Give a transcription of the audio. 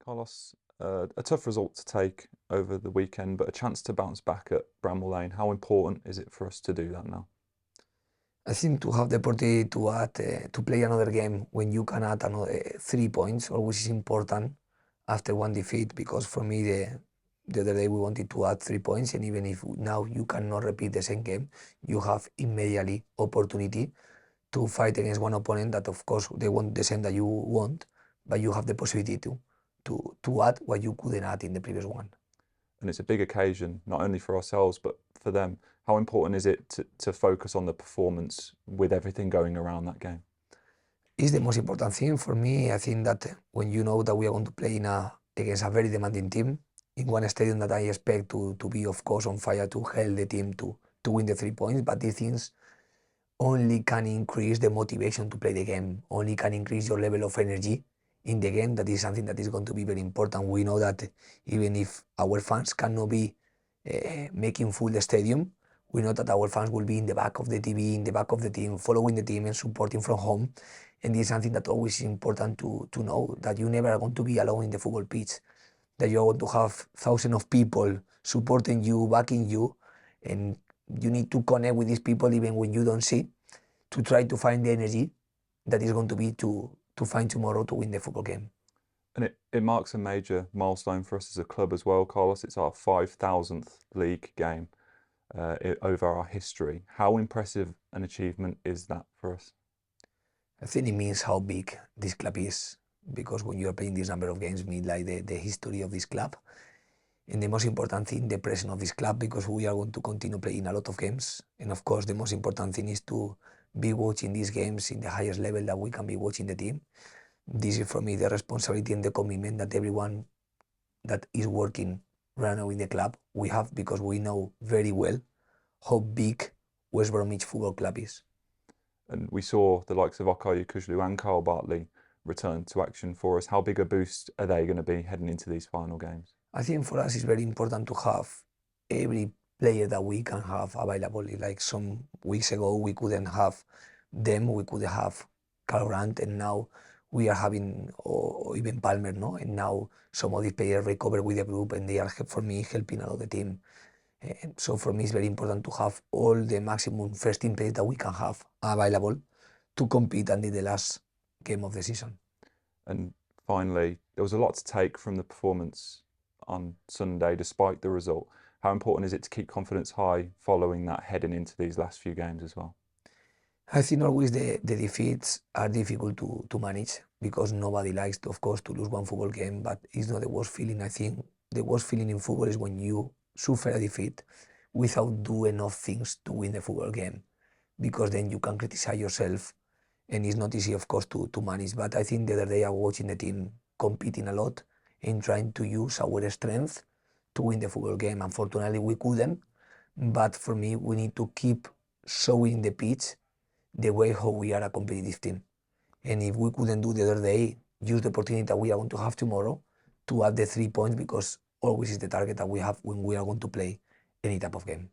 Carlos, a tough result to take over the weekend, but a chance to bounce back at Bramall Lane. How important is it for us to do that now? I think to have the opportunity to play another game when you can add another 3 points always is important after one defeat, because for me the other day we wanted to add 3 points, and even if now you cannot repeat the same game, you have immediately opportunity to fight against one opponent that of course they want the same that you want, but you have the possibility to add what you couldn't add in the previous one. And it's a big occasion, not only for ourselves, but for them. How important is it to focus on the performance with everything going around that game? Is the most important thing for me. I think that when you know that we are going to play against a very demanding team in one stadium that I expect to be of course on fire to help the team to win the 3 points, but these things only can increase the motivation to play the game, only can increase your level of energy in the game. That is something that is going to be very important. We know that even if our fans cannot be making full the stadium, we know that our fans will be in the back of the TV, in the back of the team, following the team and supporting from home. And this is something that always is important to know, that you never are going to be alone in the football pitch, that you're going to have thousands of people supporting you, backing you, and you need to connect with these people even when you don't see, to try to find the energy that is going to be to find tomorrow to win the football game. And it marks a major milestone for us as a club as well, Carlos. It's our 5,000th league game over our history. How impressive an achievement is that for us? I think it means how big this club is, because when you are playing this number of games, mean like the history of this club. And the most important thing, the presence of this club, because we are going to continue playing a lot of games. And of course, the most important thing is to be watching these games in the highest level that we can be watching the team. This is for me the responsibility and the commitment that everyone that is working right now in the club we have, because we know very well how big West Bromwich Football Club is. And we saw the likes of Okay Kujlu and Carl Bartley return to action for us. How big a boost are they going to be heading into these final games? I think for us it's very important to have every player that we can have available. Like some weeks ago we couldn't have them, we could have Corberán, and now we are having, or even Palmer, no? And now some of these players recover with the group, and they are for me helping a lot the team. And so for me it's very important to have all the maximum first team players that we can have available to compete until the last game of the season. And finally, there was a lot to take from the performance on Sunday, despite the result. How important is it to keep confidence high following that, heading into these last few games as well? I think always the defeats are difficult to manage, because nobody likes, of course, to lose one football game, but it's not the worst feeling. I think the worst feeling in football is when you suffer a defeat without doing enough things to win the football game, because then you can criticize yourself, and it's not easy, of course, to manage. But I think the other day I was watching the team competing a lot and trying to use our strength to win the football game. Unfortunately, we couldn't, but for me, we need to keep showing the pitch the way how we are a competitive team. And if we couldn't do the other day, use the opportunity that we are going to have tomorrow to add the 3 points, because always is the target that we have when we are going to play any type of game.